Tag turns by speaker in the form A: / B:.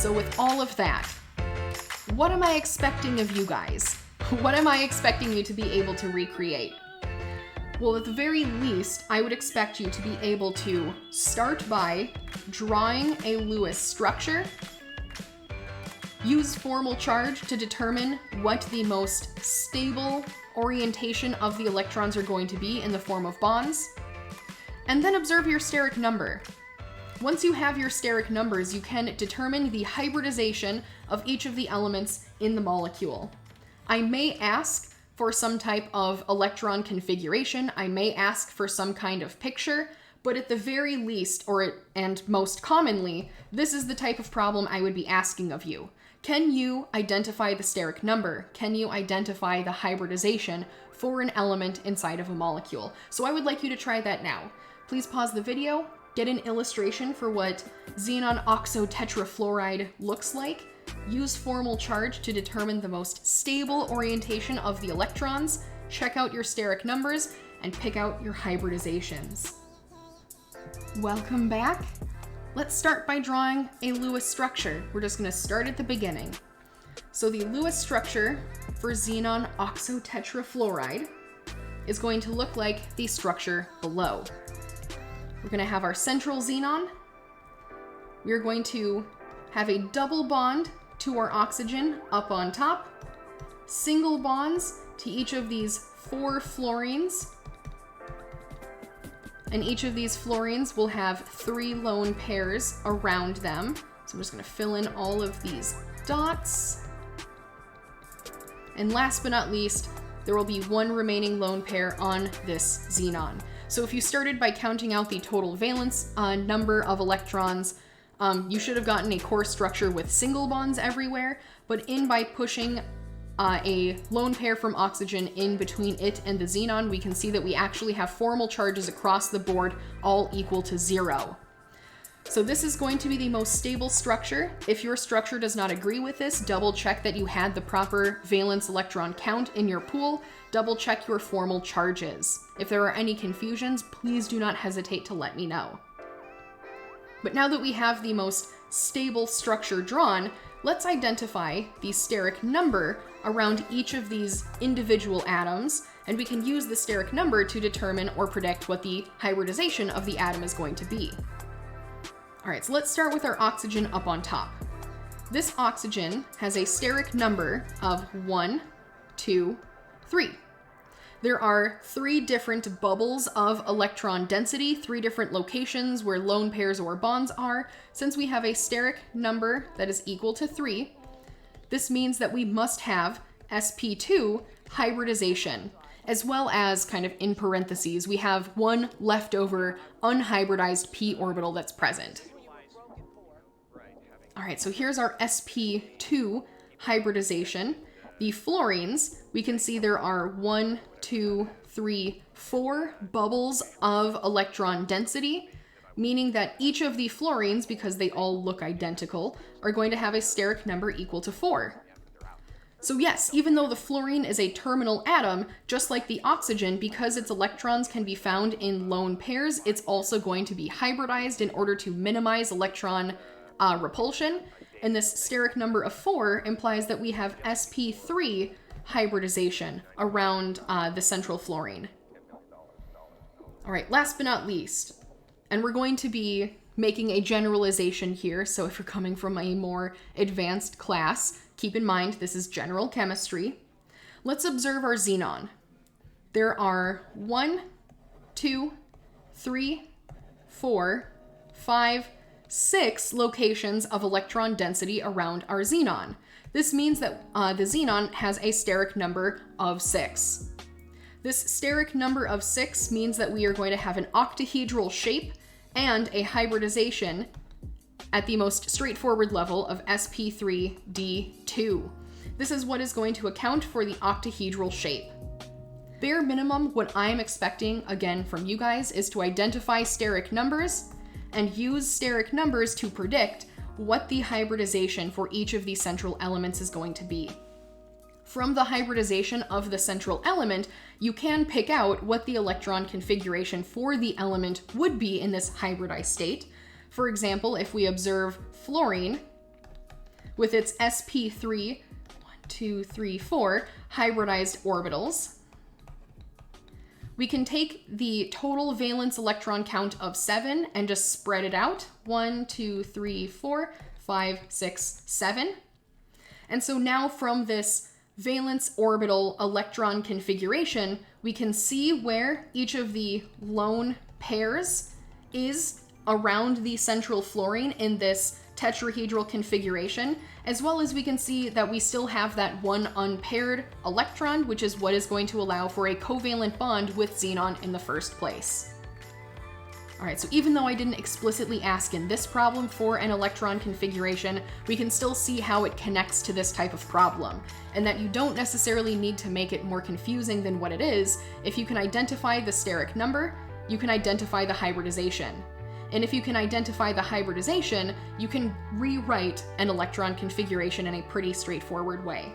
A: So with all of that, what am I expecting of you guys? What am I expecting you to be able to recreate? Well, at the very least, I would expect you to be able to start by drawing a Lewis structure, use formal charge to determine what the most stable orientation of the electrons are going to be in the form of bonds, and then observe your steric number. Once you have your steric numbers, you can determine the hybridization of each of the elements in the molecule. I may ask for some type of electron configuration. I may ask for some kind of picture, but at the very least, and most commonly, this is the type of problem I would be asking of you. Can you identify the steric number? Can you identify the hybridization for an element inside of a molecule? So I would like you to try that now. Please pause the video, get an illustration for what xenon oxotetrafluoride looks like, use formal charge to determine the most stable orientation of the electrons, check out your steric numbers, and pick out your hybridizations. Welcome back. Let's start by drawing a Lewis structure. We're just going to start at the beginning. So the Lewis structure for xenon oxotetrafluoride is going to look like the structure below. We're going to have our central xenon. We're going to have a double bond to our oxygen up on top, single bonds to each of these 4 fluorines, and each of these fluorines will have 3 lone pairs around them. So I'm just going to fill in all of these dots. And last but not least, there will be 1 remaining lone pair on this xenon. So if you started by counting out the total valence number of electrons, you should have gotten a core structure with single bonds everywhere, but by pushing a lone pair from oxygen in between it and the xenon, we can see that we actually have formal charges across the board, all equal to 0. So this is going to be the most stable structure. If your structure does not agree with this, double check that you had the proper valence electron count in your pool. Double check your formal charges. If there are any confusions, please do not hesitate to let me know. But now that we have the most stable structure drawn, let's identify the steric number around each of these individual atoms, and we can use the steric number to determine or predict what the hybridization of the atom is going to be. All right, so let's start with our oxygen up on top. This oxygen has a steric number of 1, 2, 3. There are 3 different bubbles of electron density, 3 different locations where lone pairs or bonds are. Since we have a steric number that is equal to 3, this means that we must have sp2 hybridization, as well as, kind of in parentheses, we have 1 leftover unhybridized p orbital that's present. All right, so here's our sp2 hybridization. The fluorines, we can see there are 1, 2, 3, 4 bubbles of electron density, meaning that each of the fluorines, because they all look identical, are going to have a steric number equal to 4. So yes, even though the fluorine is a terminal atom, just like the oxygen, because its electrons can be found in lone pairs, it's also going to be hybridized in order to minimize electron repulsion. And this steric number of 4 implies that we have sp3 hybridization around the central fluorine. All right, last but not least, and we're going to be making a generalization here, so if you're coming from a more advanced class, keep in mind this is general chemistry. Let's observe our xenon. There are 1, 2, 3, 4, 5, 6 locations of electron density around our xenon. This means that the xenon has a steric number of 6. This steric number of 6 means that we are going to have an octahedral shape and a hybridization at the most straightforward level of sp3d2. This is what is going to account for the octahedral shape. Bare minimum, what I'm expecting, again, from you guys is to identify steric numbers and use steric numbers to predict what the hybridization for each of these central elements is going to be. From the hybridization of the central element, you can pick out what the electron configuration for the element would be in this hybridized state. For example, if we observe fluorine, with its sp3, 4 hybridized orbitals. We can take the total valence electron count of 7 and just spread it out. 1, 2, 3, 4, 5, 6, 7. And so now from this valence orbital electron configuration, we can see where each of the lone pairs is around the central fluorine in this tetrahedral configuration, as well as we can see that we still have that one unpaired electron, which is what is going to allow for a covalent bond with xenon in the first place. All right, so even though I didn't explicitly ask in this problem for an electron configuration, we can still see how it connects to this type of problem, and that you don't necessarily need to make it more confusing than what it is. If you can identify the steric number, you can identify the hybridization. And if you can identify the hybridization, you can rewrite an electron configuration in a pretty straightforward way.